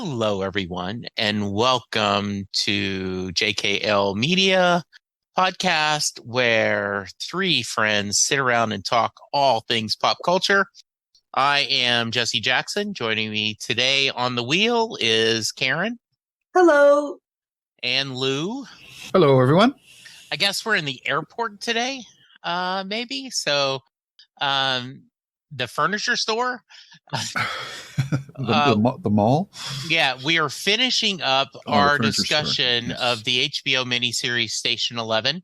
Hello, everyone, and welcome to JKL Media Podcast, where three friends sit around and talk all things pop culture. I am Jesse Jackson. Joining me today on the wheel is Karen. Hello. And Lou. Hello, everyone. I guess we're in the airport today, maybe. So, the furniture store. The mall? Yeah, we are finishing up our discussion of the HBO miniseries Station 11.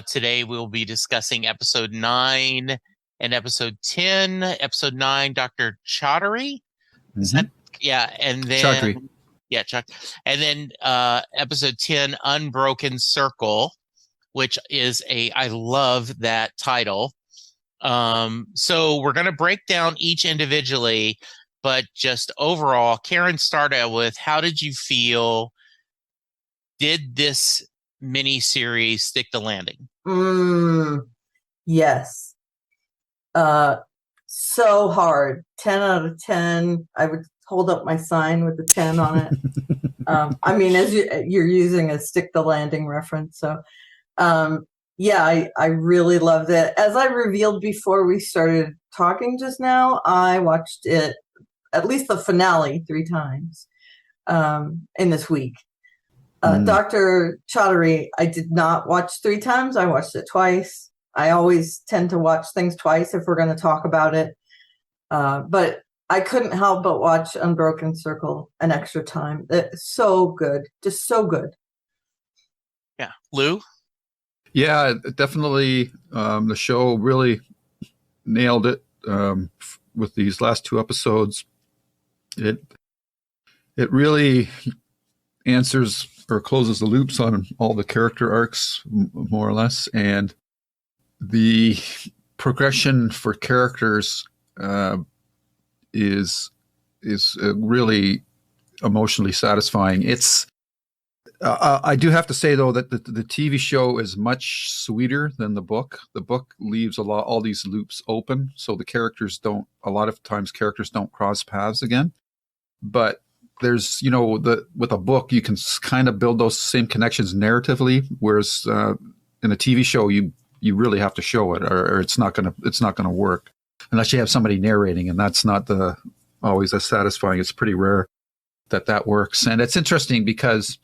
Today we'll be discussing episode 9 and episode 10. Episode 9, Dr. Chaudhary. Is that, yeah, and then Chaudhary. Yeah, Chuck. And then episode 10, Unbroken Circle, which is I love that title. So we're going to break down each individually, but just overall, Karen, started with, how did you feel? Did this mini series stick the landing? Yes. So hard. 10 out of 10. I would hold up my sign with the 10 on it. I mean, as you're using a stick the landing reference. So, yeah, I really loved it. As I revealed before we started talking just now, I watched it, at least the finale, 3 times in this week. Dr. Chaudhary, I did not watch 3 times. I watched it twice. I always tend to watch things twice if we're going to talk about it. But I couldn't help but watch Unbroken Circle an extra time. It's so good. Just so good. Yeah. Lou? Yeah, definitely. The show really nailed it with these last 2 episodes. It really answers or closes the loops on all the character arcs, more or less, and the progression for characters is really emotionally satisfying. It's I do have to say, though, that the TV show is much sweeter than the book. The book leaves all these loops open, so a lot of times characters don't cross paths again. But there's, with a book, you can kind of build those same connections narratively, whereas in a TV show, you really have to show it, or it's not gonna work unless you have somebody narrating, and that's not always as satisfying. It's pretty rare that works, and it's interesting because,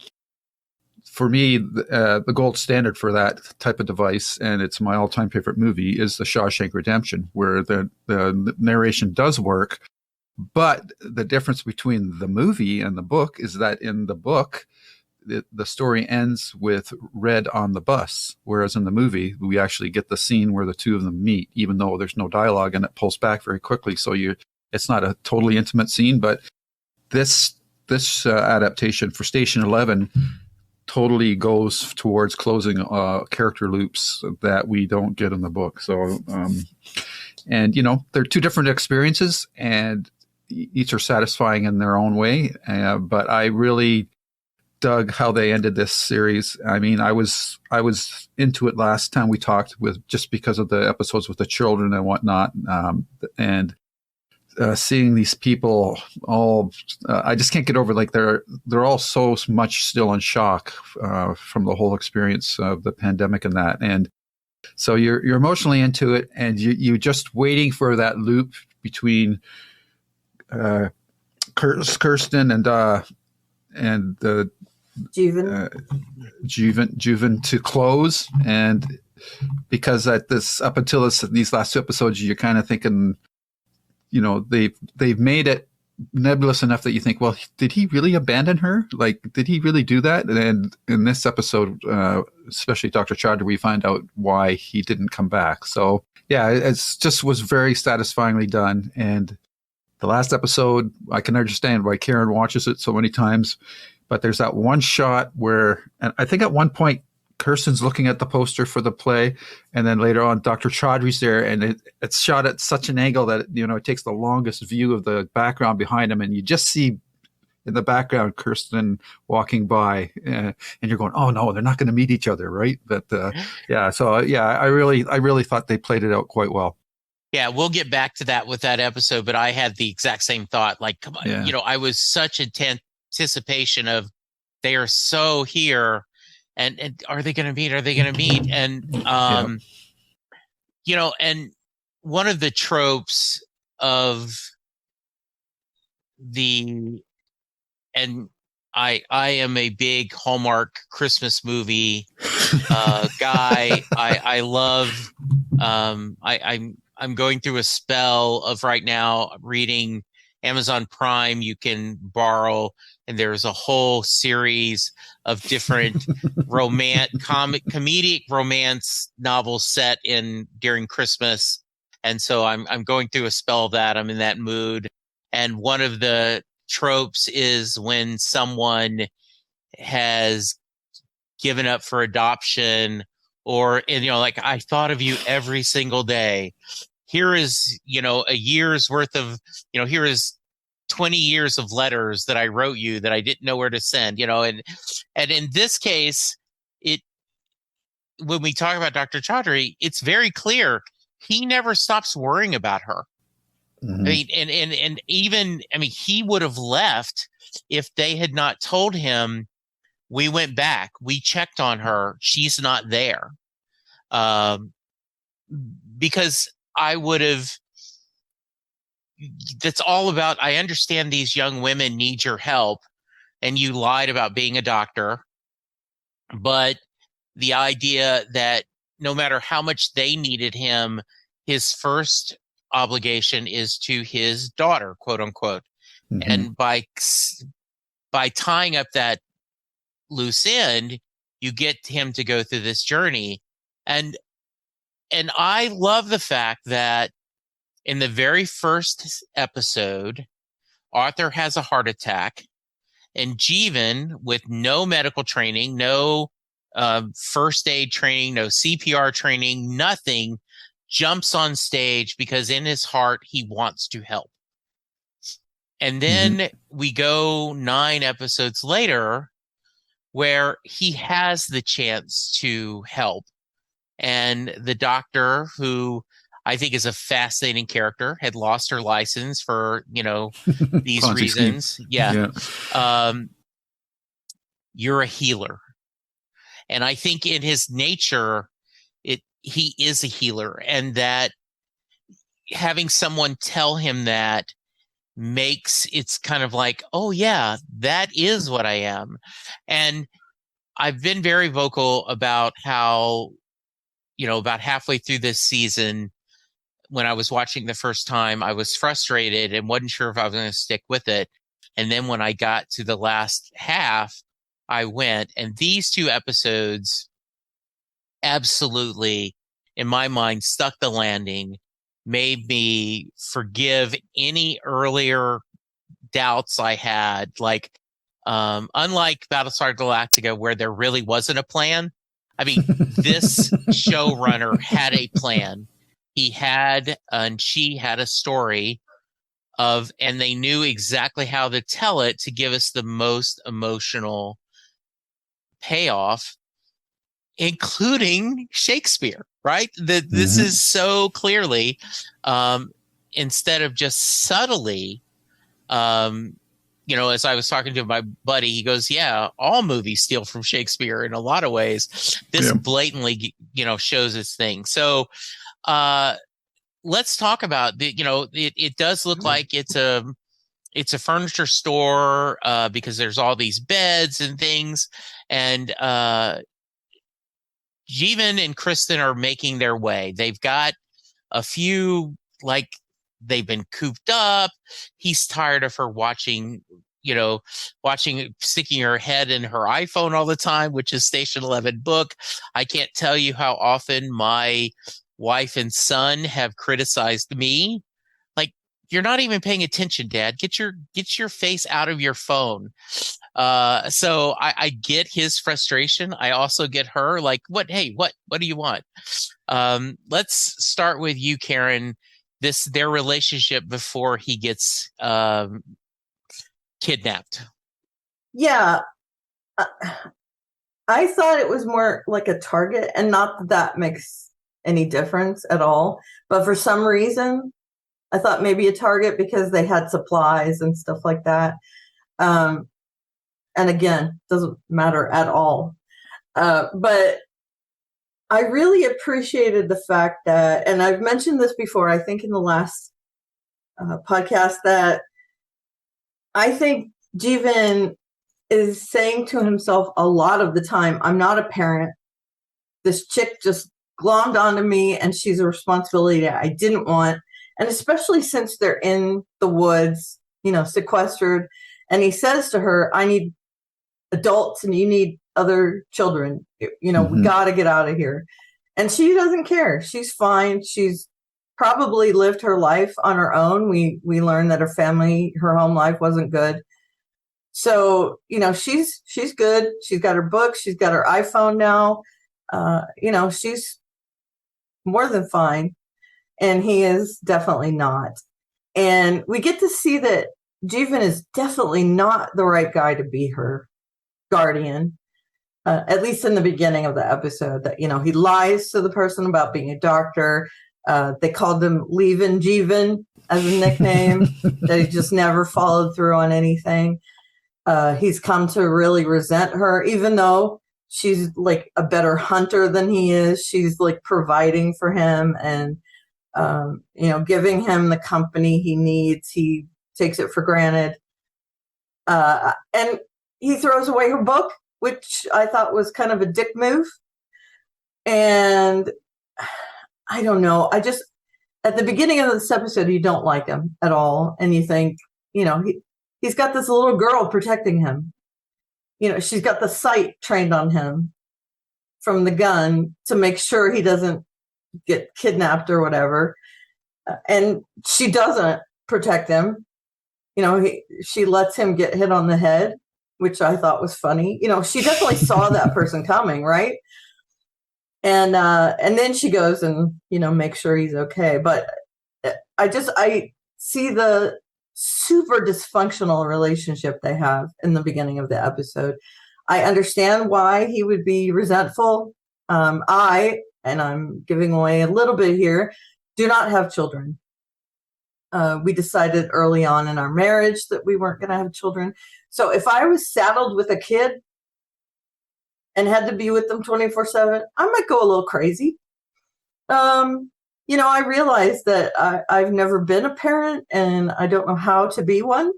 for me, the gold standard for that type of device, and it's my all-time favorite movie, is The Shawshank Redemption, where the narration does work. But the difference between the movie and the book is that in the book, the story ends with Red on the bus, whereas in the movie, we actually get the scene where the two of them meet, even though there's no dialogue, and it pulls back very quickly. So it's not a totally intimate scene, but this adaptation for Station 11 totally goes towards closing character loops that we don't get in the book. So, and they're 2 different experiences, and each are satisfying in their own way. But I really dug how they ended this series. I mean, I was into it last time we talked, just because of the episodes with the children and whatnot, and seeing these people all, I just can't get over, like, they're all so much still in shock from the whole experience of the pandemic and that. And so you're emotionally into it, and you're just waiting for that loop between Kirsten and the Juven to close. And because up until these last 2 episodes, you're kind of thinking, they've made it nebulous enough that you think, well, did he really abandon her? Like, did he really do that? And in this episode, especially Dr. Chaudhary, we find out why he didn't come back. So yeah, it's just was very satisfyingly done. And the last episode, I can understand why Karen watches it so many times, but there's that one shot where, and I think at one point, Kirsten's looking at the poster for the play, and then later on, Dr. Chaudhary's there, and it's shot at such an angle that it takes the longest view of the background behind him, and you just see in the background Kirsten walking by, and you're going, "Oh no, they're not going to meet each other, right?" But I really thought they played it out quite well. Yeah, we'll get back to that with that episode, but I had the exact same thought. Like, come on, Yeah. I was such anticipation of they are so here, and are they going to meet? Are they going to meet? And and one of the tropes of the and I am a big Hallmark Christmas movie guy. I love I'm going through a spell of right now reading Amazon Prime. You can borrow, and there's a whole series of different comedic romance novels set during Christmas. And so I'm going through a spell of that. I'm in that mood. And one of the tropes is when someone has given up for adoption, or like, I thought of you every single day. Here is a year's worth of here is 20 years of letters that I wrote you that I didn't know where to send. And in this case, when we talk about Dr. Chaudhry, it's very clear he never stops worrying about her. Mm-hmm. I mean, and even, he would have left if they had not told him, we went back, we checked on her, she's not there. Because I would have, that's all about, I understand these young women need your help, and you lied about being a doctor. But the idea that no matter how much they needed him, his first obligation is to his daughter, quote unquote. Mm-hmm. And by tying up that loose end, you get him to go through this journey. And I love the fact that in the very first episode, Arthur has a heart attack, and Jeevan, with no medical training, no first aid training, no CPR training, nothing, jumps on stage because in his heart, he wants to help. And then we go 9 episodes later where he has the chance to help. And the doctor, who I think is a fascinating character, had lost her license for, these reasons. Yeah. You're a healer. And I think in his nature, he is a healer, and that having someone tell him that makes it's kind of like, oh yeah, that is what I am. And I've been very vocal about how, about halfway through this season, when I was watching the first time, I was frustrated and wasn't sure if I was going to stick with it. And then when I got to the last half, I went, and these 2 episodes absolutely, in my mind, stuck the landing, made me forgive any earlier doubts I had. Like, unlike Battlestar Galactica, where there really wasn't a plan, this showrunner had a plan. He had, and she had a story and they knew exactly how to tell it to give us the most emotional payoff, including Shakespeare, right? This is so clearly, instead of just subtly, as I was talking to my buddy, he goes, yeah, all movies steal from Shakespeare in a lot of ways. This blatantly, shows its thing. So, let's talk about it does look like it's a furniture store, because there's all these beds and things, and Jeevan and Kristen are making their way. They've got a few, like, they've been cooped up. He's tired of her sticking her head in her iPhone all the time, which is Station 11 book. I can't tell you how often my wife and son have criticized me. Like, you're not even paying attention, Dad. Get your face out of your phone. So I get his frustration. I also get her, like, what do you want? Let's start with you, Karen. Their relationship before he gets kidnapped. Yeah. I thought it was more like a target, and not that makes any difference at all. But for some reason, I thought maybe a Target because they had supplies and stuff like that. And again, doesn't matter at all. But I really appreciated the fact that, and I've mentioned this before, I think in the last podcast, that I think Jeevan is saying to himself a lot of the time, I'm not a parent. This chick just glommed onto me and she's a responsibility that I didn't want. And especially since they're in the woods, sequestered. And he says to her, I need adults and you need other children. We got to get out of here. And she doesn't care. She's fine. She's probably lived her life on her own. We learned that her home life wasn't good. So, she's good. She's got her book. She's got her iPhone now. She's more than fine. And he is definitely not. And we get to see that Jeevan is definitely not the right guy to be her guardian, at least in the beginning of the episode, that, he lies to the person about being a doctor. They called him Leavin' Jeevan as a nickname, that he just never followed through on anything. He's come to really resent her, even though she's like a better hunter than he is. She's like providing for him and, giving him the company he needs. He takes it for granted. And he throws away her book, which I thought was kind of a dick move. And I don't know. At the beginning of this episode, you don't like him at all. And you think, he's got this little girl protecting him. She's got the sight trained on him from the gun to make sure he doesn't get kidnapped or whatever. And she doesn't protect him. She lets him get hit on the head, which I thought was funny. She definitely saw that person coming, right? And then she goes and, makes sure he's okay. But I see the super dysfunctional relationship they have in the beginning of the episode. I understand why he would be resentful. And I'm giving away a little bit here, do not have children. We decided early on in our marriage that we weren't going to have children. So if I was saddled with a kid and had to be with them 24/7, I might go a little crazy. I realized that I've never been a parent and I don't know how to be one.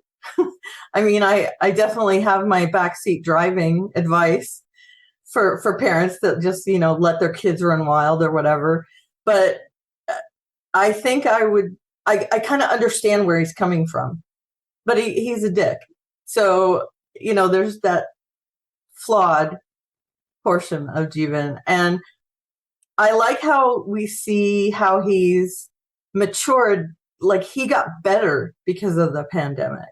I mean, I definitely have my backseat driving advice for parents that just, let their kids run wild or whatever. But I think I kind of understand where he's coming from, but he's a dick. So, there's that flawed portion of Jeevan. And I like how we see how he's matured. Like, he got better because of the pandemic.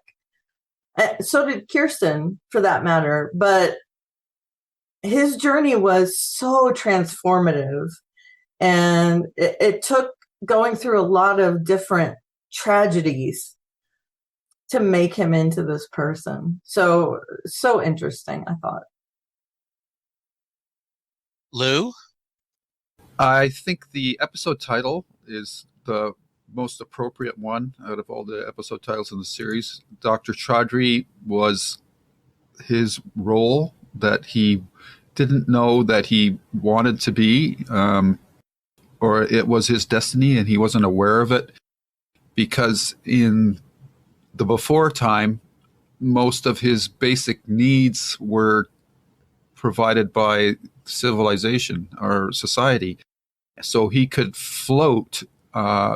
And so did Kirsten, for that matter. But his journey was so transformative. And it took going through a lot of different tragedies to make him into this person. So interesting, I thought. Lou? I think the episode title is the most appropriate one out of all the episode titles in the series. Dr. Chaudhry was his role that he didn't know that he wanted to be, or it was his destiny and he wasn't aware of it, because in the before time, most of his basic needs were provided by civilization or society. So he could float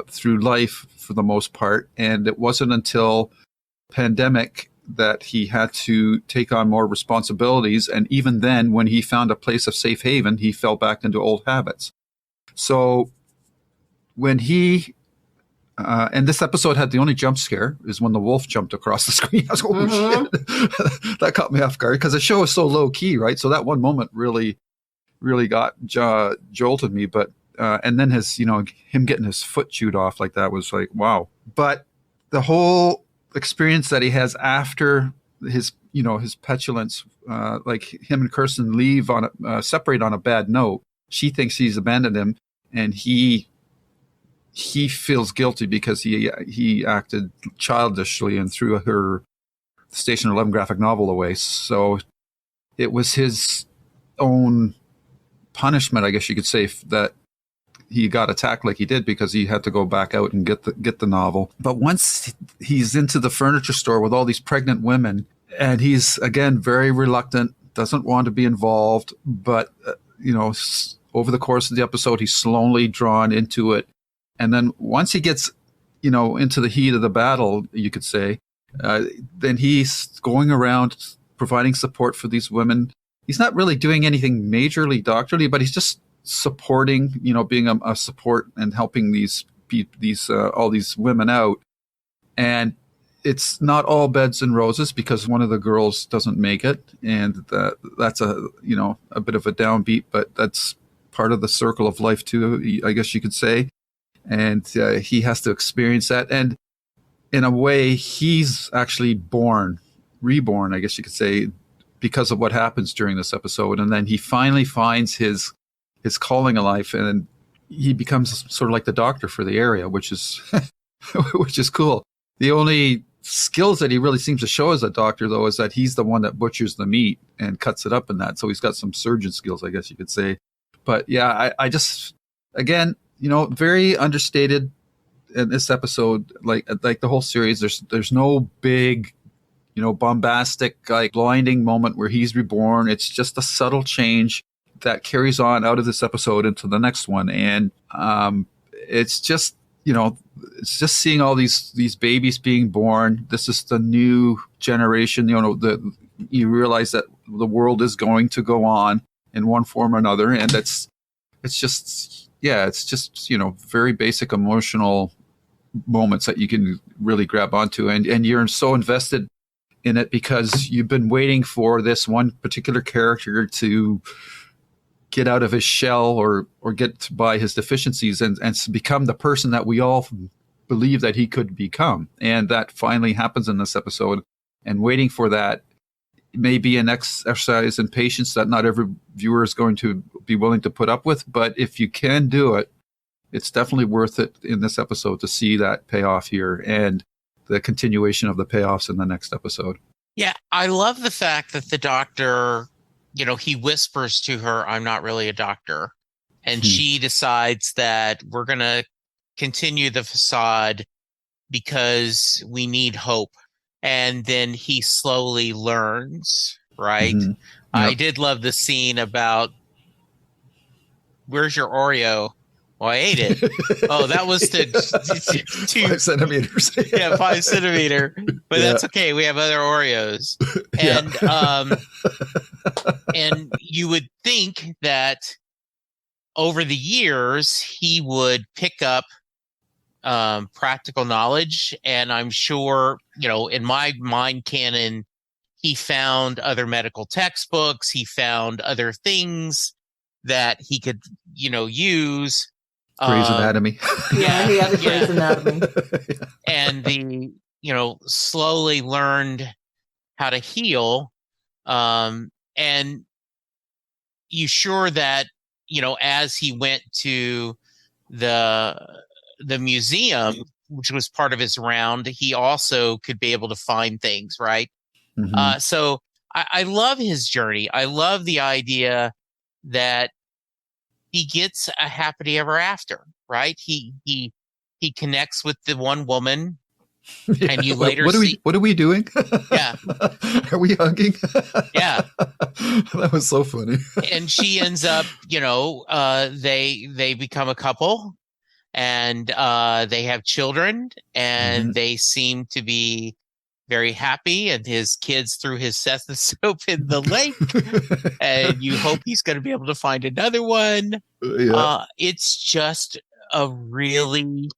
through life for the most part. And it wasn't until pandemic that he had to take on more responsibilities. And even then, when he found a place of safe haven, he fell back into old habits. So when he, and this episode had the only jump scare is when the wolf jumped across the screen. I was like, oh shit, that caught me off guard because the show is so low key, right? So that one moment really got jolted me. But and then his, him getting his foot chewed off like that was like, wow. But the whole experience that he has after his, his petulance, like him and Kirsten leave separate on a bad note. She thinks he's abandoned him. and he feels guilty because he acted childishly and threw her Station 11 graphic novel away. So it was his own punishment, I guess you could say, that he got attacked like he did, because he had to go back out and get the novel. But once he's into the furniture store with all these pregnant women, and he's again very reluctant, doesn't want to be involved, but over the course of the episode, he's slowly drawn into it. And then once he gets, into the heat of the battle, you could say, then he's going around providing support for these women. He's not really doing anything majorly doctorally, but he's just supporting, being a support and helping these all these women out. And it's not all beds and roses, because one of the girls doesn't make it, and that's a bit of a downbeat, but that's part of the circle of life too, I guess you could say. And he has to experience that, and in a way, he's actually reborn, I guess you could say, because of what happens during this episode. And then he finally finds his calling in life, and he becomes sort of like the doctor for the area, which is which is cool. The only skills that he really seems to show as a doctor, though, is that he's the one that butchers the meat and cuts it up in that. So he's got some surgeon skills, I guess you could say. But yeah, I just, again, very understated in this episode, like the whole series. There's no big, bombastic, like blinding moment where he's reborn. It's just a subtle change that carries on out of this episode into the next one. And it's just, it's just seeing all these babies being born. This is the new generation. You realize that the world is going to go on in one form or another, and it's just very basic emotional moments that you can really grab onto, and you're so invested in it because you've been waiting for this one particular character to get out of his shell or get by his deficiencies and become the person that we all believe that he could become. And that finally happens in this episode, and waiting for that may be an exercise in patience that not every viewer is going to be willing to put up with. But if you can do it, it's definitely worth it in this episode to see that payoff here and the continuation of the payoffs in the next episode. Yeah, I love the fact that the doctor, he whispers to her, "I'm not really a doctor." And she decides that we're going to continue the facade because we need hope. And then he slowly learns, right? Mm-hmm. Yep. I did love the scene about, "Where's your Oreo?" "Well, I ate it." "Oh, that was to 5 centimeters. Yeah, 5 centimeter. But that's okay. We have other Oreos. And and you would think that over the years he would pick up practical knowledge, and I'm sure, in my mind canon, he found other medical textbooks, he found other things that he could, use. Grey's Anatomy. Yeah, he had a Grey's Anatomy. And slowly learned how to heal. And you sure that, as he went to the museum, which was part of his round, he also could be able to find things, right? Mm-hmm. So I love his journey. I love the idea that he gets a happily ever after, right? He connects with the one woman, and you later what are we doing? Yeah. Are we hugging? Yeah. That was so funny. And she ends up, they become a couple, and they have children, and they seem to be very happy, and his kids threw his stethoscope in the lake, and you hope he's going to be able to find another one. Yeah. It's just a really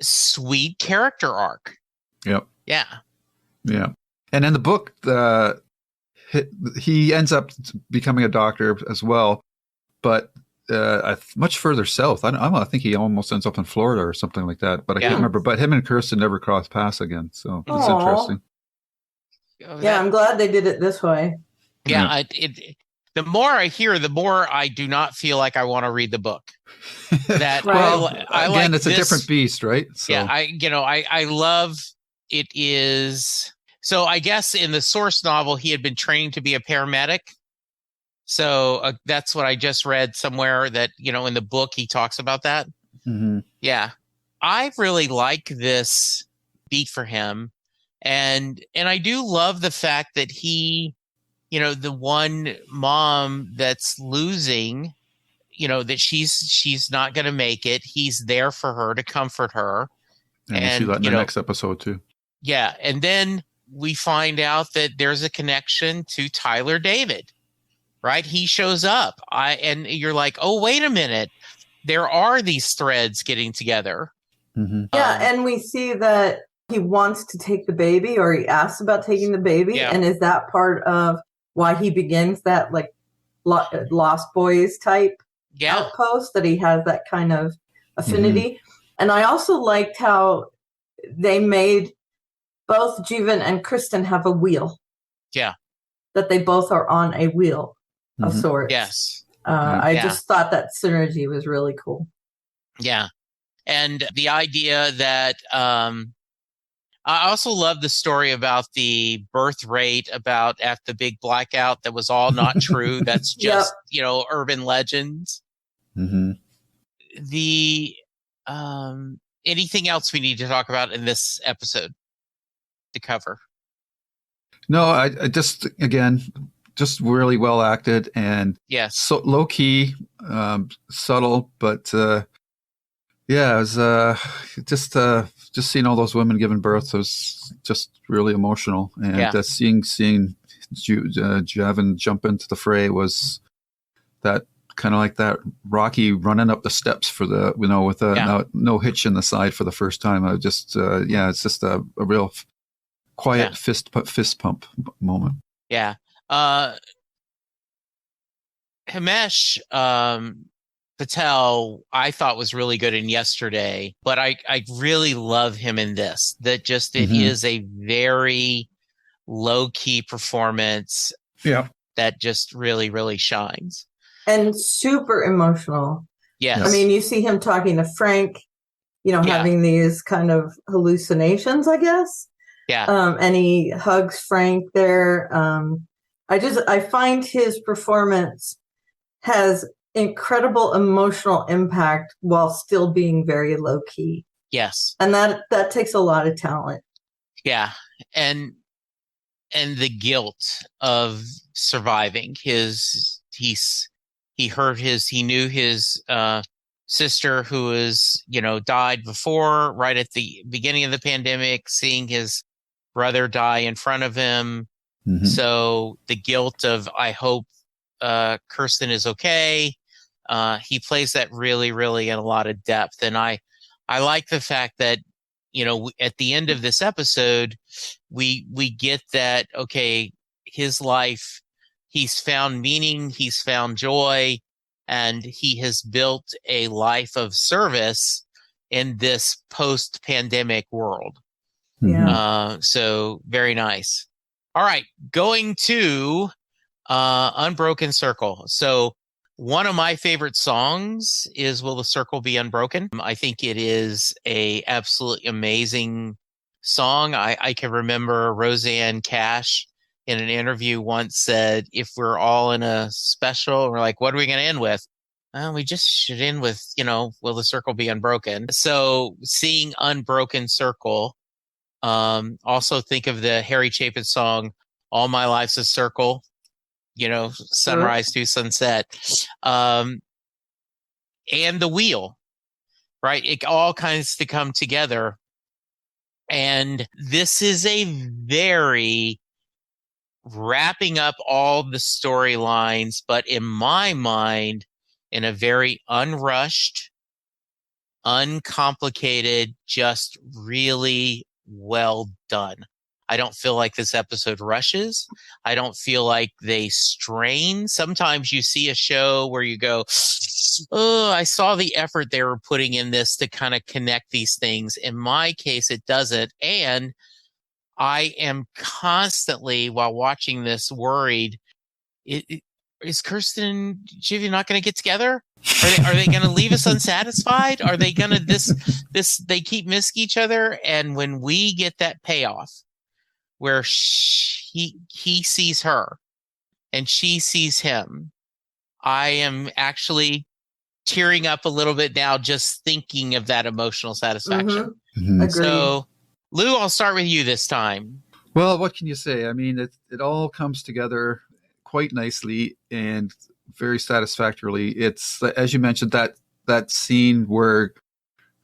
sweet character arc. Yep. Yeah. Yeah. And in the book, he ends up becoming a doctor as well, but much further south. I think he almost ends up in Florida or something like that, but I can't remember. But him and Kirsten never crossed paths again, so it's interesting. Yeah, I'm glad they did it this way. Yeah, the more I hear, the more I do not feel like I want to read the book. That Well, I again, like it's this, a different beast, right? So, yeah, I love it is. So I guess in the source novel, he had been trained to be a paramedic. So that's what I just read somewhere that, in the book, he talks about that. mm-hmm. Yeah. I really like this beat for him. And I do love the fact that he, the one mom that's losing, that she's not going to make it. He's there for her to comfort her. And we'll see that in the next episode too. Yeah. And then we find out that there's a connection to Tyler David, right? He shows up. And you're like, oh, wait a minute. There are these threads getting together. Mm-hmm. Yeah, and we see that he wants to take the baby, or he asks about taking the baby. Yeah. And is that part of why he begins that like Lost Boys type outpost, that he has that kind of affinity? Mm-hmm. And I also liked how they made both Jeevan and Kristen have a wheel. Yeah. That they both are on a wheel of sorts. Yes. I just thought that synergy was really cool. Yeah. And the idea that I also love the story about the birth rate about at the big blackout that was all not true. That's just, urban legends. Mm-hmm. The anything else we need to talk about in this episode to cover? No, I just, again, just really well acted and yes, so low key, subtle, but yeah, it was just seeing all those women giving birth was just really emotional, and seeing Javin jump into the fray was that kind of like that Rocky running up the steps for the with no hitch in the side for the first time. I just it's just a real quiet fist pump moment. Yeah. Himesh Patel, I thought was really good in Yesterday, but I really love him in this. That just it is a very low key performance. Yeah, that just really, really shines. And super emotional. Yes. I mean, you see him talking to Frank, having these kind of hallucinations, I guess. Yeah. And he hugs Frank there. I find his performance has incredible emotional impact while still being very low key. Yes. And that takes a lot of talent. Yeah. And the guilt of surviving he knew his sister who was, died before, right at the beginning of the pandemic, seeing his brother die in front of him. Mm-hmm. So the guilt of, I hope Kirsten is okay. He plays that really, really in a lot of depth. And I like the fact that, at the end of this episode, we get that, okay, his life, he's found meaning, he's found joy, and he has built a life of service in this post-pandemic world. Yeah. So very nice. All right, going to Unbroken Circle. So one of my favorite songs is Will the Circle Be Unbroken? I think it is a absolutely amazing song. I can remember Roseanne Cash in an interview once said, if we're all in a special, we're like, what are we going to end with? We just should end with, Will the Circle Be Unbroken? So seeing Unbroken Circle, also think of the Harry Chapin song, All My Life's a Circle, sunrise to sunset, and the wheel, right? It all kinds to come together. And this is a very wrapping up all the storylines, but in my mind, in a very unrushed, uncomplicated, just really well done. I don't feel like this episode rushes. I don't feel like they strain. Sometimes you see a show where you go, oh, I saw the effort they were putting in this to kind of connect these things. In my case, it doesn't. And I am constantly, while watching this, worried, is Kirsten and Jivy not going to get together? Are they going to leave us unsatisfied? Are they going to they keep missing each other? And when we get that payoff where he sees her and she sees him, I am actually tearing up a little bit now just thinking of that emotional satisfaction. Mm-hmm. So, Lou, I'll start with you this time. Well, what can you say? I mean, it all comes together quite nicely and very satisfactorily. It's, as you mentioned, that scene where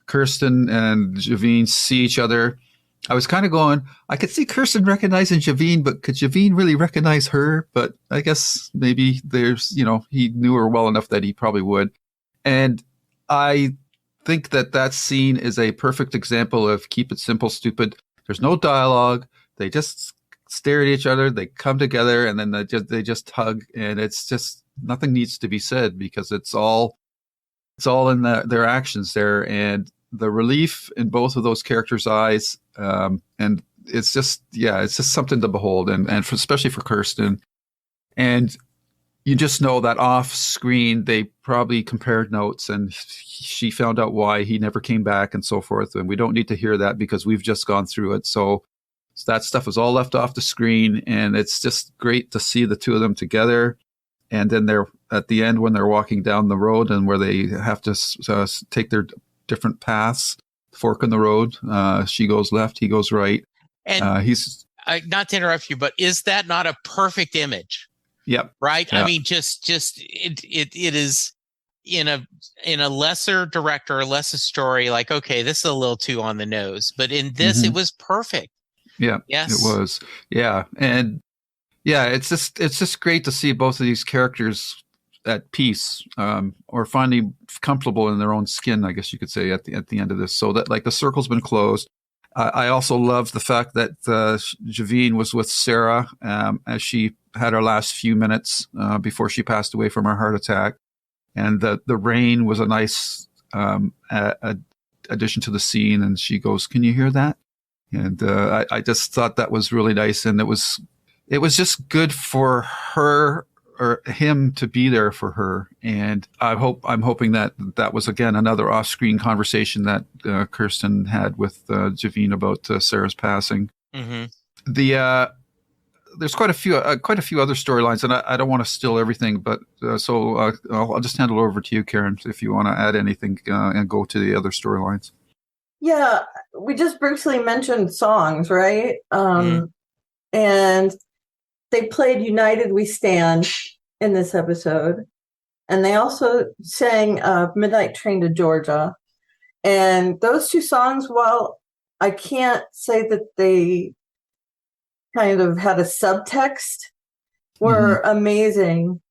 Kirsten and Javine see each other. I was kind of going, I could see Kirsten recognizing Javine, but could Javine really recognize her? But I guess maybe there's, he knew her well enough that he probably would. And I think that scene is a perfect example of keep it simple, stupid. There's no dialogue. They just stare at each other. They come together and then they just hug. And it's just, nothing needs to be said because it's all in their actions there. And the relief in both of those characters' eyes. And it's just something to behold. And especially for Kirsten. And you just know that off screen, they probably compared notes and she found out why he never came back and so forth. And we don't need to hear that because we've just gone through it. So that stuff is all left off the screen. And it's just great to see the two of them together. And then they're at the end when they're walking down the road and where they have to take their different paths, fork in the road. She goes left, he goes right. And he's not to interrupt you, but is that not a perfect image? Yep. Right. Yep. I mean, just it is in a lesser director, a lesser story. Like, okay, this is a little too on the nose, but in this, it was perfect. Yeah. Yes, it was. Yeah. And yeah, it's just great to see both of these characters at peace, or finally comfortable in their own skin, I guess you could say at the end of this. So that like the circle's been closed. I also love the fact that Javine was with Sarah as she had her last few minutes before she passed away from her heart attack. And the rain was a nice addition to the scene. And she goes, "Can you hear that?" And I just thought that was really nice. And it was just good for her or him to be there for her. And I'm hoping that was again another off-screen conversation that Kirsten had with Javine about Sarah's passing. Mm-hmm. There's quite a few other storylines, and I don't want to steal everything, but so I'll just hand it over to you, Karen, if you want to add anything and go to the other storylines. Yeah, we just briefly mentioned songs, right? And they played United We Stand in this episode. And they also sang Midnight Train to Georgia. And those two songs, while I can't say that they kind of had a subtext, were amazing,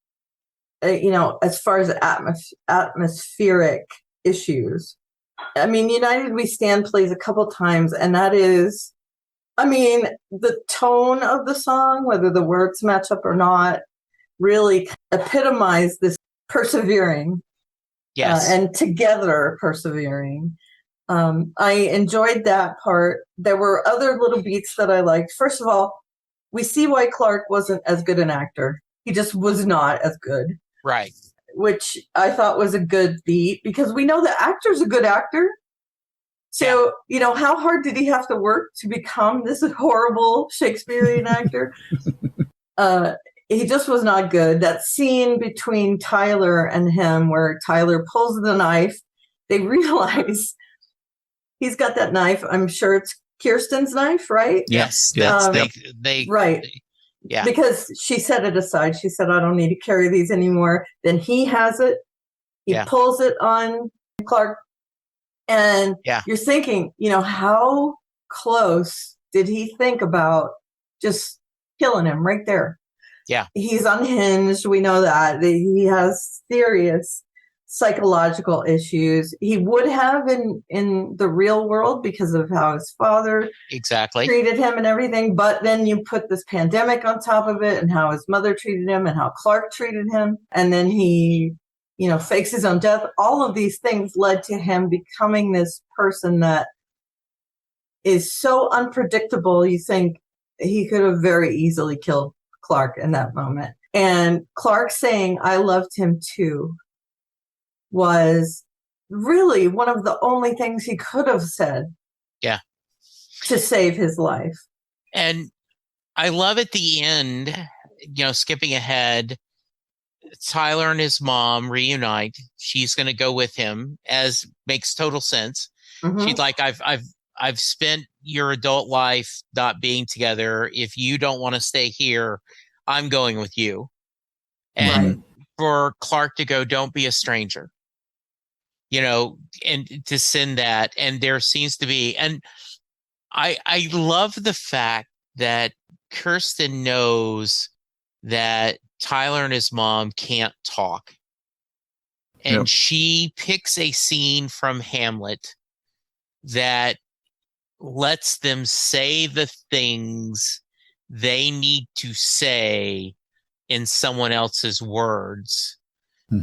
as far as atmospheric issues. I mean, United We Stand plays a couple times, and that is, I mean, the tone of the song, whether the words match up or not, really epitomize this persevering. Yes. And together persevering. I enjoyed that part. There were other little beats that I liked. First of all, we see why Clark wasn't as good an actor. He just was not as good. Right. Which I thought was a good beat because we know the actor's a good actor. So, how hard did he have to work to become this horrible Shakespearean actor? He just was not good. That scene between Tyler and him where Tyler pulls the knife, they realize he's got that knife. I'm sure it's Kirsten's knife, right? Yes. Right. Yeah. Because she set it aside. She said, "I don't need to carry these anymore." Then he has it. He pulls it on Clark. And you're thinking, how close did he think about just killing him right there? Yeah. He's unhinged. We know that. He has serious psychological issues. He would have in the real world because of how his father treated him and everything. But then you put this pandemic on top of it and how his mother treated him and how Clark treated him. And then he, fakes his own death. All of these things led to him becoming this person that is so unpredictable. You think he could have very easily killed Clark in that moment. And Clark saying, I loved him too, was really one of the only things he could have said. Yeah. To save his life. And I love at the end, skipping ahead, Tyler and his mom reunite. She's going to go with him, as makes total sense. Mm-hmm. She's like, I've spent your adult life not being together. If you don't want to stay here, I'm going with you. And for Clark to go, don't be a stranger, and to send that. And there seems to be, and I love the fact that Kirsten knows that Tyler and his mom can't talk. And she picks a scene from Hamlet that lets them say the things they need to say in someone else's words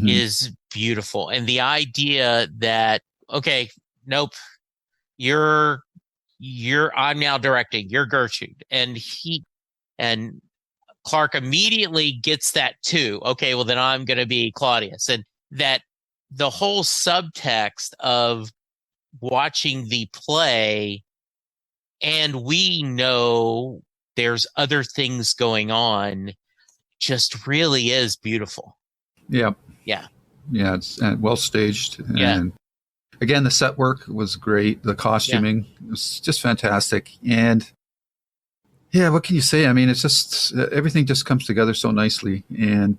is beautiful. And the idea that, okay, nope, I'm now directing, you're Gertrude. And Clark immediately gets that too. Okay, well then I'm going to be Claudius. And that the whole subtext of watching the play, and we know there's other things going on, just really is beautiful. Yeah. Yeah. Yeah, it's well staged. And again, the set work was great. The costuming was just fantastic. And yeah, what can you say? I mean, it's just everything just comes together so nicely. And,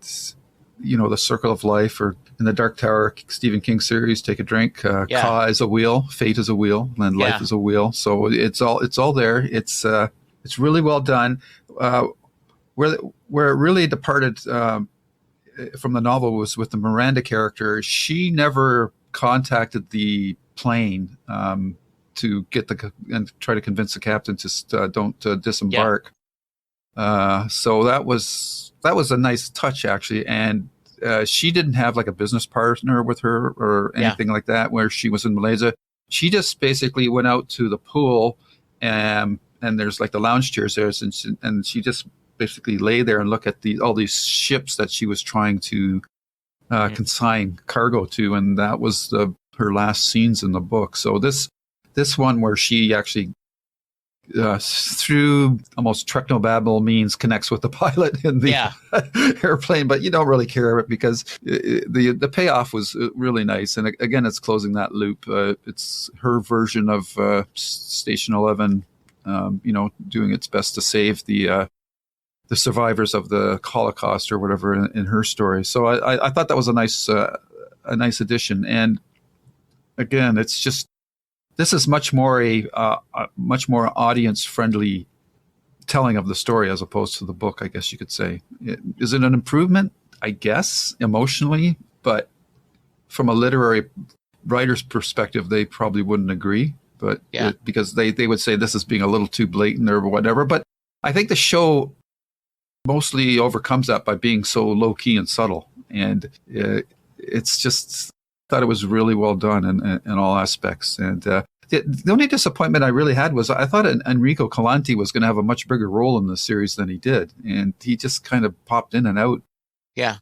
the circle of life, or in the Dark Tower Stephen King series, Take a Drink, Ka is a wheel, fate is a wheel, and life is a wheel. So it's all there. It's really well done. Where it really departed from the novel was with the Miranda character. She never contacted the plane to get and try to convince the captain to don't disembark. So that was a nice touch, actually. And she didn't have like a business partner with her or anything like that, where she was in Malaysia. She just basically went out to the pool and there's like the lounge chairs there. And she just basically lay there and look at all these ships that she was trying to consign cargo to. And that was her last scenes in the book. So this one where she actually through almost technobabble means connects with the pilot in the airplane, but you don't really care because the payoff was really nice. And again, it's closing that loop. It's her version of Station 11, doing its best to save the survivors of the Holocaust or whatever in her story. So I thought that was a nice addition. And again, it's just, this is much more much more audience-friendly telling of the story as opposed to the book, I guess you could say. Is it an improvement? I guess, emotionally, but from a literary writer's perspective, they probably wouldn't agree. But because they would say this is being a little too blatant or whatever. But I think the show mostly overcomes that by being so low-key and subtle. And it's just... thought it was really well done in all aspects. And the only disappointment I really had was I thought Enrico Colante was going to have a much bigger role in the series than he did, and he just kind of popped in and out. Yeah.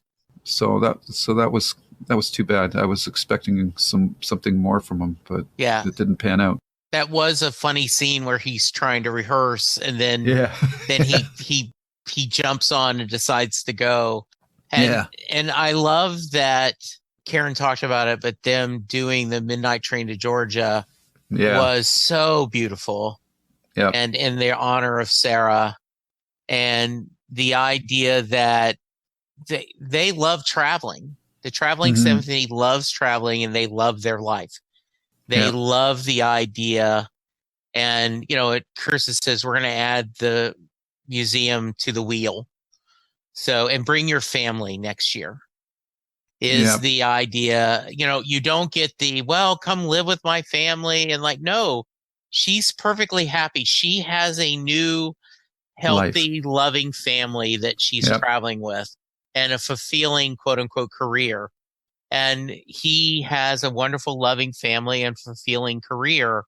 So that was too bad. I was expecting something more from him, but it didn't pan out. That was a funny scene where he's trying to rehearse, and then he jumps on and decides to go. And I love that. Karen talked about it, but them doing the midnight train to Georgia was so beautiful. Yeah. And in their honor of Sarah, and the idea that they love traveling. The traveling symphony loves traveling, and they love their life. They love the idea. And, Kirsten says, we're going to add the museum to the wheel. So, and bring your family next year. Is the idea, you don't get come live with my family. And no, she's perfectly happy. She has a new, healthy, loving family that she's traveling with, and a fulfilling, quote unquote, career. And he has a wonderful, loving family and fulfilling career.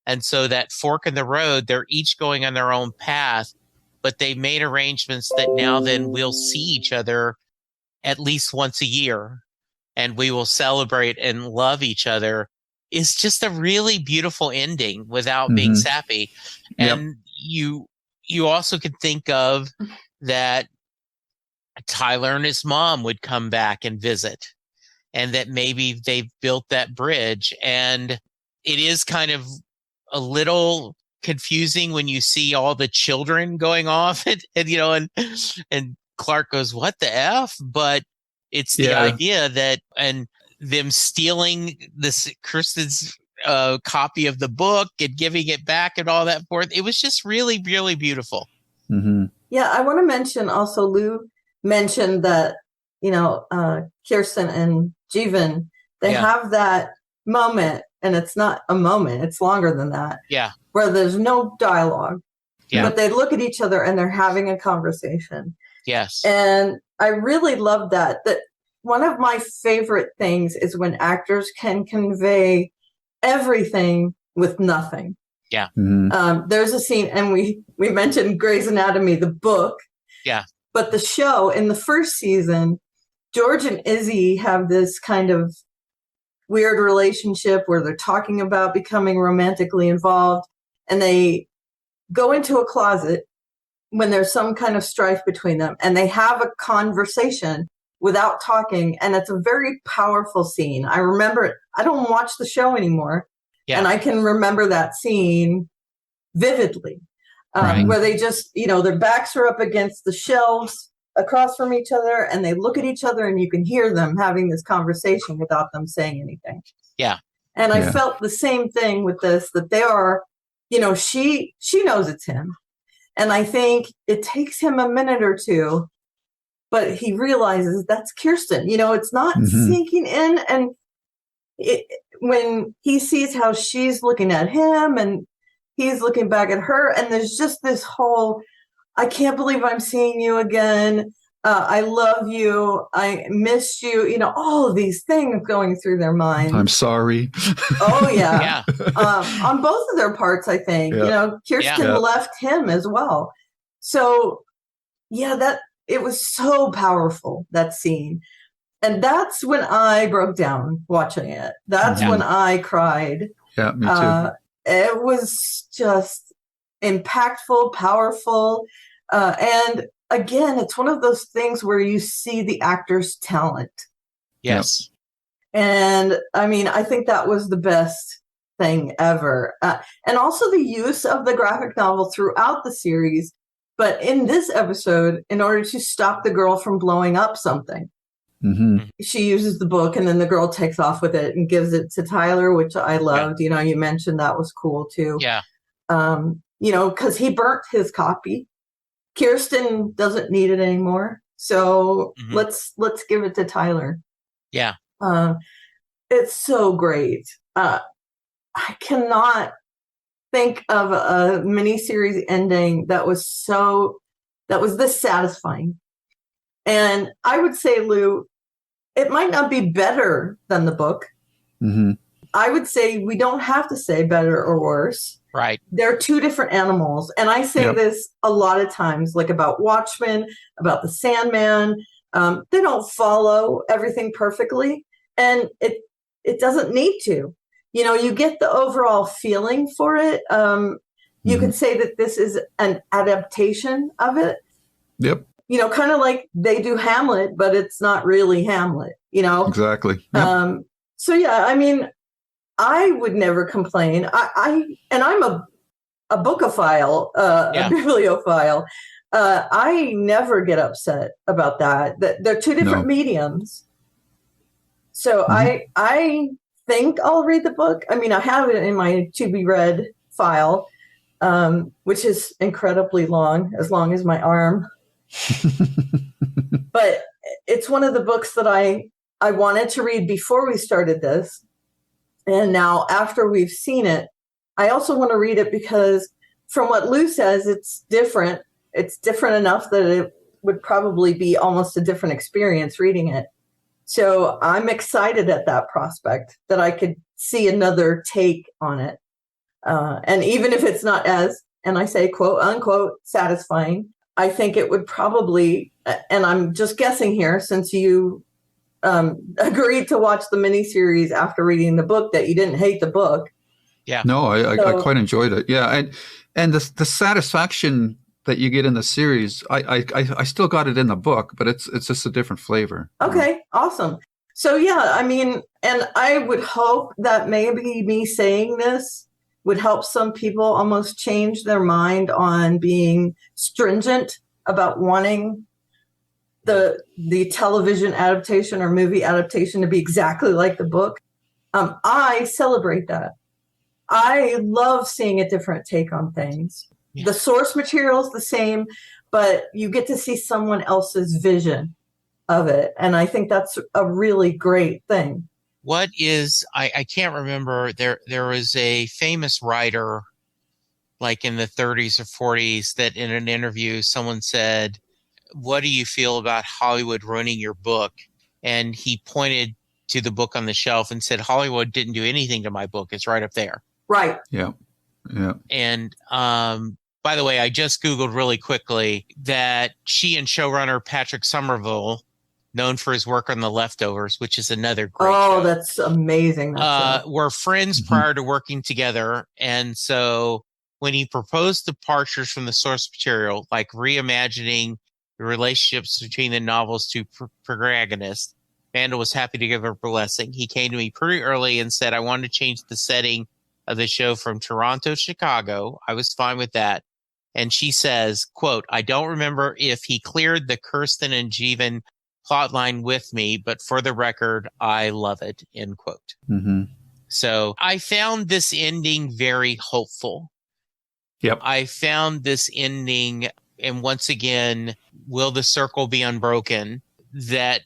And so that fork in the road, they're each going on their own path, but they made arrangements that now then we'll see each other at least once a year and we will celebrate and love each other is just a really beautiful ending without being sappy. Yep. And you also could think of that Tyler and his mom would come back and visit, and that maybe they've built that bridge. And it is kind of a little confusing when you see all the children going off and Clark goes, "What the F?" But it's the idea that, and them stealing this Kirsten's copy of the book and giving it back and all that forth. It was just really, really beautiful. Mm-hmm. Yeah, I want to mention also, Lou mentioned that, Kirsten and Jeevan, they have that moment, and it's not a moment, it's longer than that. Yeah. Where there's no dialogue. Yeah. But they look at each other and they're having a conversation. Yes. And I really love that. That one of my favorite things is when actors can convey everything with nothing. Yeah. Mm-hmm. There's a scene, and we mentioned Grey's Anatomy, the book. Yeah. But the show, in the first season, George and Izzy have this kind of weird relationship where they're talking about becoming romantically involved, and they go into a closet when there's some kind of strife between them, and they have a conversation without talking, and it's a very powerful scene. I remember it. I don't watch the show anymore, and I can remember that scene vividly, where they just, their backs are up against the shelves across from each other, and they look at each other, and you can hear them having this conversation without them saying anything. Yeah. And I felt the same thing with this, that they are, she knows it's him. And I think it takes him a minute or two, but he realizes that's Kirsten. It's not sinking in. And when he sees how she's looking at him and he's looking back at her, and there's just this whole, I can't believe I'm seeing you again. I love you. I miss you. All of these things going through their mind. I'm sorry. Oh, yeah. On both of their parts, I think. Kirsten left him as well. So, it was so powerful, that scene. And that's when I broke down watching it. That's when I cried. Yeah, me too. It was just impactful, powerful. And again, it's one of those things where you see the actor's talent. Yes. And I mean, I think that was the best thing ever. And also the use of the graphic novel throughout the series. But in this episode, in order to stop the girl from blowing up something, she uses the book, and then the girl takes off with it and gives it to Tyler, which I loved. You mentioned that was cool too. Yeah. Because he burnt his copy. Kirsten doesn't need it anymore. So let's give it to Tyler. Yeah. It's so great. I cannot think of a miniseries ending that was this satisfying. And I would say, Lou, it might not be better than the book. I would say we don't have to say better or worse. Right. They're two different animals. And I say this a lot of times, like about Watchmen, about the Sandman. They don't follow everything perfectly. And it doesn't need to. You get the overall feeling for it. You could say that this is an adaptation of it. Yep. Kind of like they do Hamlet, but it's not really Hamlet, Exactly. Yep. So, yeah, I mean, I would never complain. I'm a bookophile, a bibliophile. I never get upset about that. They're two different mediums. So I think I'll read the book. I mean, I have it in my to be read file, which is incredibly long as my arm. But it's one of the books that I wanted to read before we started this. And now after we've seen it, I also want to read it because from what Lou says, it's different. It's different enough that it would probably be almost a different experience reading it. So I'm excited at that prospect that I could see another take on it. And even if it's not as and I say quote unquote satisfying, I think it would probably, and I'm just guessing here, since you agreed to watch the miniseries after reading the book, that you didn't hate the book. Yeah. No, I quite enjoyed it. Yeah, and the satisfaction that you get in the series, I still got it in the book, but it's just a different flavor. Okay, awesome. So yeah, I mean, and I would hope that maybe me saying this would help some people almost change their mind on being stringent about wanting the television adaptation or movie adaptation to be exactly like the book. I celebrate that. I love seeing a different take on things. Yeah. The source material is the same, but you get to see someone else's vision of it. And I think that's a really great thing. What is, I can't remember, there was a famous writer like in the 30s or 40s that in an interview someone said, what do you feel about Hollywood ruining your book? And he pointed to the book on the shelf and said, Hollywood didn't do anything to my book. It's right up there. Right. Yeah. Yeah. And by the way, I just Googled really quickly that she and showrunner Patrick Somerville, known for his work on The Leftovers, which is another great show. Oh, that's amazing. Were friends prior to working together. And so when he proposed departures from the source material, like reimagining the relationships between the novel's two protagonists, Mandel was happy to give her blessing. He came to me pretty early and said, I wanted to change the setting of the show from Toronto to Chicago. I was fine with that. And she says, quote, I don't remember if he cleared the Kirsten and Jeevan plotline with me, but for the record, I love it, end quote. Mm-hmm. So I found this ending very hopeful. Yep. I found this ending, and once again, will the circle be unbroken? That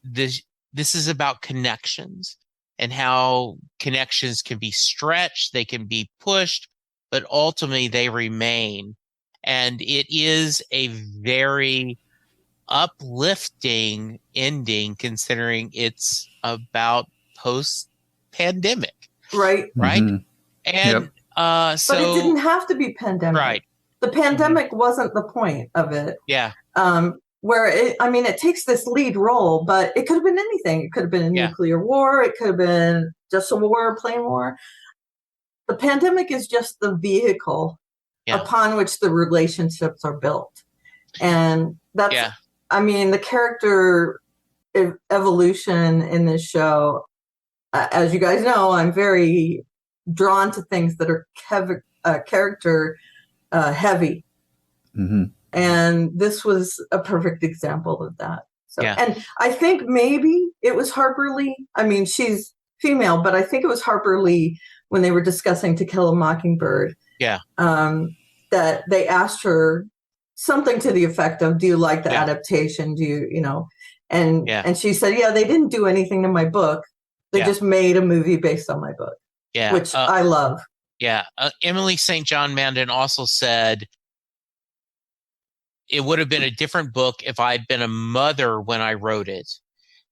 this is about connections and how connections can be stretched, they can be pushed, but ultimately they remain. And it is a very uplifting ending considering it's about post-pandemic. Right. Right. Mm-hmm. And but it didn't have to be pandemic. Right. The pandemic wasn't the point of it. Yeah. Where it takes this lead role, but it could have been anything. It could have been a nuclear war. It could have been just a war, a plain war. The pandemic is just the vehicle upon which the relationships are built. And that's, the character evolution in this show, as you guys know, I'm very drawn to things that are character heavy. Mm-hmm. And this was a perfect example of that. So, and I think maybe it was Harper Lee. I mean, she's female, but I think it was Harper Lee when they were discussing To Kill a Mockingbird. Yeah. That they asked her something to the effect of, do you like the adaptation? Do you, and she said, yeah, they didn't do anything to my book. They just made a movie based on my book, which I love. Yeah. Emily St. John Mandel also said, it would have been a different book if I'd been a mother when I wrote it.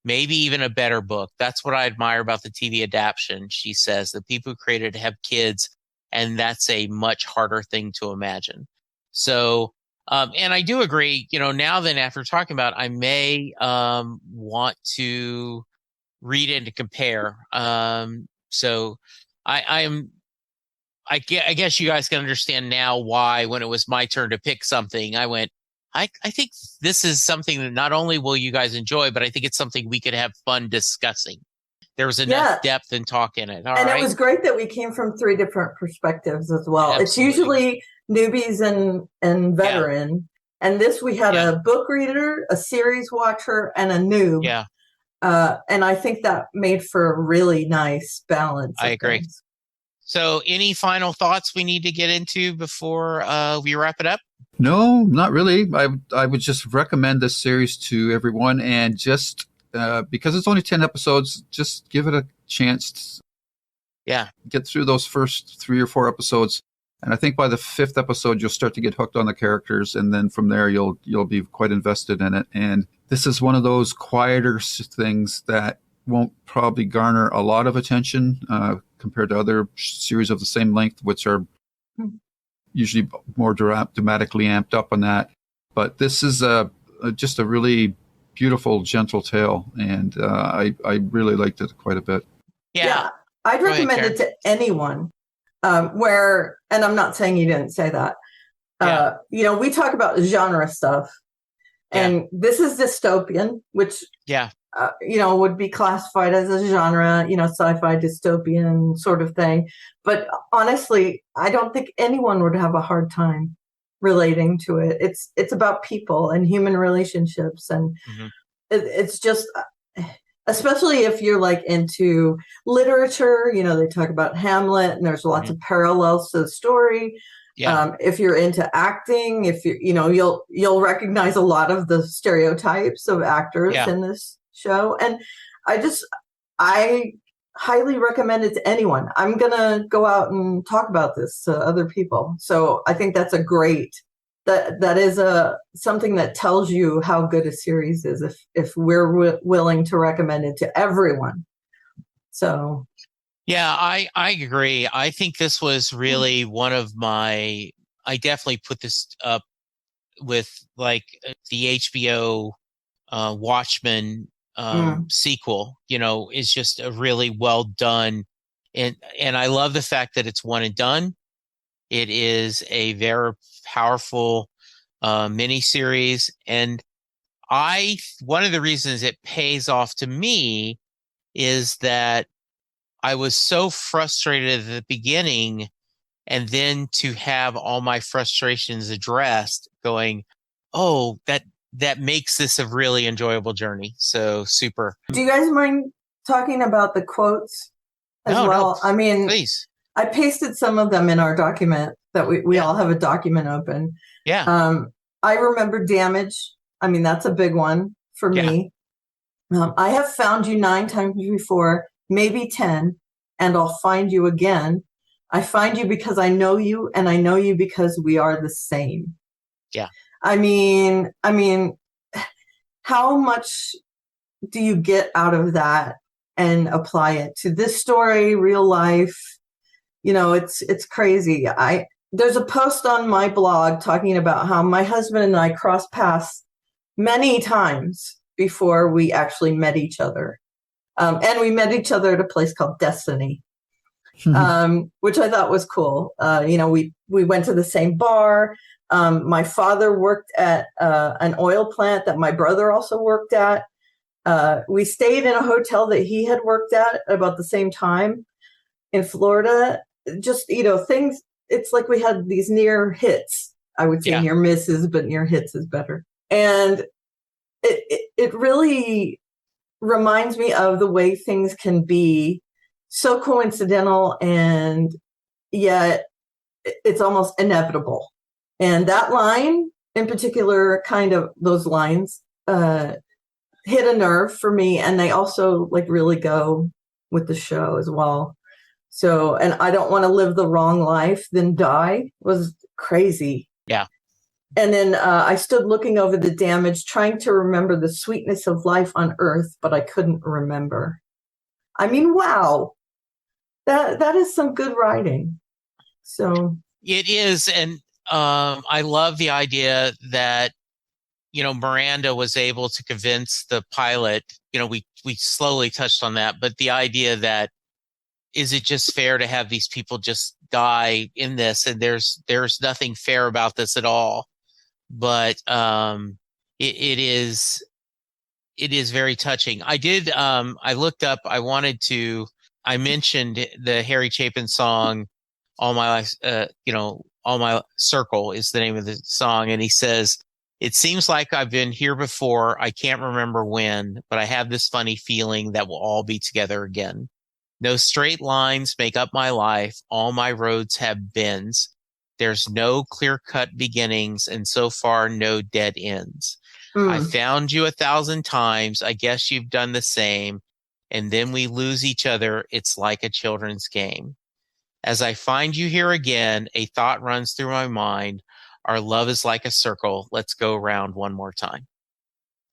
Maybe even a better book. That's what I admire about the TV adaptation, she says. The people who created it have kids, and that's a much harder thing to imagine. So, and I do agree, now then after talking about it, I may want to read it and compare. So I guess you guys can understand now why when it was my turn to pick something, I went, I think this is something that not only will you guys enjoy, but I think it's something we could have fun discussing. There was enough depth and talk in it. It was great that we came from 3 different perspectives as well. Absolutely. It's usually newbies and veteran. Yeah. And this, we had a book reader, a series watcher, and a noob. Yeah. And I think that made for a really nice balance. I agree. Things. So any final thoughts we need to get into before we wrap it up? No, not really. I would just recommend this series to everyone, and just because it's only 10 episodes, just give it a chance to get through those first 3 or 4 episodes. And I think by the 5th episode, you'll start to get hooked on the characters. And then from there, you'll be quite invested in it. And this is one of those quieter things that won't probably garner a lot of attention compared to other series of the same length, which are usually more dramatically amped up on that. But this is just a really beautiful, gentle tale, and I really liked it quite a bit. Yeah, I'd recommend it to anyone. And I'm not saying you didn't say that. We talk about genre stuff, and this is dystopian, which would be classified as a genre, sci-fi dystopian sort of thing. But honestly, I don't think anyone would have a hard time relating to it. It's about people and human relationships, and it's just, especially if you're like into literature, they talk about Hamlet, and there's lots of parallels to the story. If you're into acting, if you'll recognize a lot of the stereotypes of actors in this show. And I highly recommend it to anyone. I'm going to go out and talk about this to other people. So I think that's that is something that tells you how good a series is if we're willing to recommend it to everyone. So yeah, I agree. I think this was really one of I definitely put this up with like the HBO Watchmen sequel, is just a really well done. And I love the fact that it's one and done. It is a very powerful miniseries. And one of the reasons it pays off to me is that I was so frustrated at the beginning, and then to have all my frustrations addressed, going, oh, that makes this a really enjoyable journey. So super. Do you guys mind talking about the quotes as well? No, I mean, please. I pasted some of them in our document that we all have a document open. Yeah. I remember Damage. I mean, that's a big one for me. I have found you 9 times before, maybe 10, and I'll find you again. I find you because I know you, and I know you because we are the same. Yeah. I mean, how much do you get out of that and apply it to this story, real life? It's crazy. There's a post on my blog talking about how my husband and I crossed paths many times before we actually met each other. And we met each other at a place called Destiny, which I thought was cool. We went to the same bar. My father worked at an oil plant that my brother also worked at. We stayed in a hotel that he had worked at about the same time in Florida. Just, things, it's like we had these near hits. I would say near misses, but near hits is better. And it really reminds me of the way things can be so coincidental, and yet it's almost inevitable. And that line in particular, kind of those lines hit a nerve for me, and they also like really go with the show as well. So, and I don't want to live the wrong life, then die was crazy. Yeah. And then I stood looking over the damage, trying to remember the sweetness of life on earth, but I couldn't remember. I mean, wow. That is some good writing. So it is. And I love the idea that, Miranda was able to convince the pilot, we slowly touched on that, but the idea that, is it just fair to have these people just die in this? And there's nothing fair about this at all. But it is very touching. I did. I looked up. I mentioned the Harry Chapin song, "All My Life." "All My Circle" is the name of the song, and he says, "It seems like I've been here before. I can't remember when, but I have this funny feeling that we'll all be together again. No straight lines make up my life. All my roads have bends. There's no clear-cut beginnings, and so far, no dead ends. I found you 1,000 times. I guess you've done the same. And then we lose each other. It's like a children's game. As I find you here again, a thought runs through my mind. Our love is like a circle. Let's go around one more time."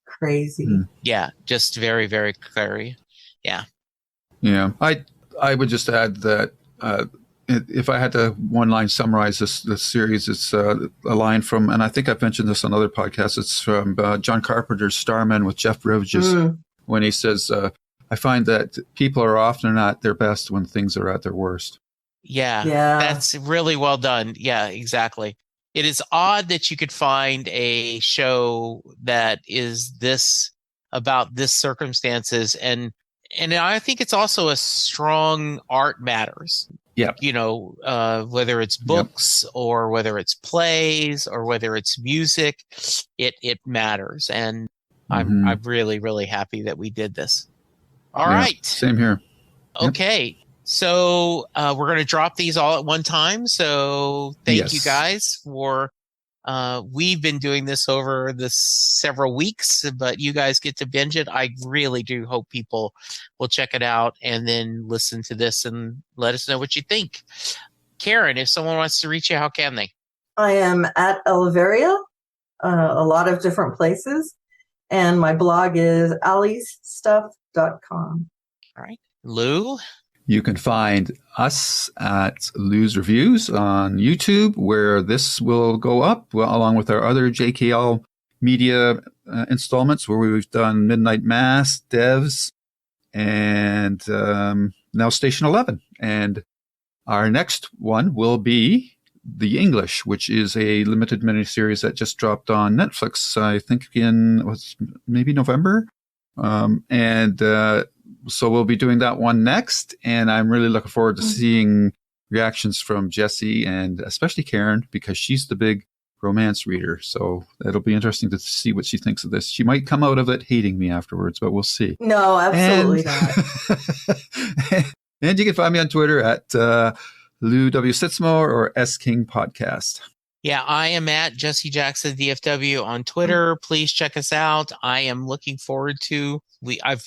Crazy. Yeah, just very, very clear. Yeah. Yeah. I would just add that if I had to one line summarize this series, it's a line from, and I think I've mentioned this on other podcasts. It's from John Carpenter's Starman with Jeff Bridges, when he says, "I find that people are often at their best when things are at their worst." Yeah, that's really well done. Yeah, exactly. It is odd that you could find a show that is this about this circumstances, and I think it's also a strong art matters. Yeah, whether it's books or whether it's plays or whether it's music, it matters, and I'm really, really happy that we did this. All right, same here. Okay. So we're going to drop these all at one time. So thank you guys for, we've been doing this over the several weeks, but you guys get to binge it. I really do hope people will check it out and then listen to this and let us know what you think. Karen, if someone wants to reach you, how can they? I am at Eleveria, a lot of different places. And my blog is alicestuff.com. All right. Lou? You can find us at Lou's Reviews on YouTube, where this will go up, along with our other JKL media installments, where we've done Midnight Mass, Devs, and now Station 11. And our next one will be The English, which is a limited miniseries that just dropped on Netflix, I think maybe November. So we'll be doing that one next, and I'm really looking forward to seeing reactions from Jessie and especially Karen, because she's the big romance reader. So it'll be interesting to see what she thinks of this. She might come out of it hating me afterwards, but we'll see. No, absolutely not. And you can find me on Twitter at Lou W. Sitzmore or S King Podcast. Yeah, I am at Jesse Jackson DFW on Twitter. Please check us out. I am looking forward to. I've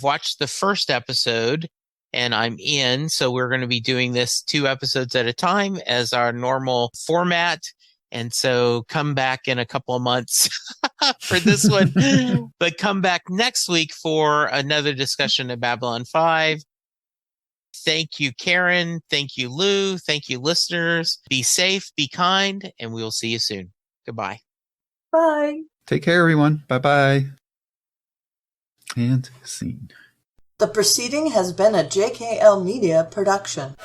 watched the first episode and I'm in. So we're going to be doing this 2 episodes at a time as our normal format. And so come back in a couple of months for this one, but come back next week for another discussion of Babylon 5. Thank you, Karen. Thank you, Lou. Thank you, listeners. Be safe, be kind, and we will see you soon. Goodbye. Bye. Take care, everyone. Bye-bye. And scene. The proceeding has been a JKL Media production.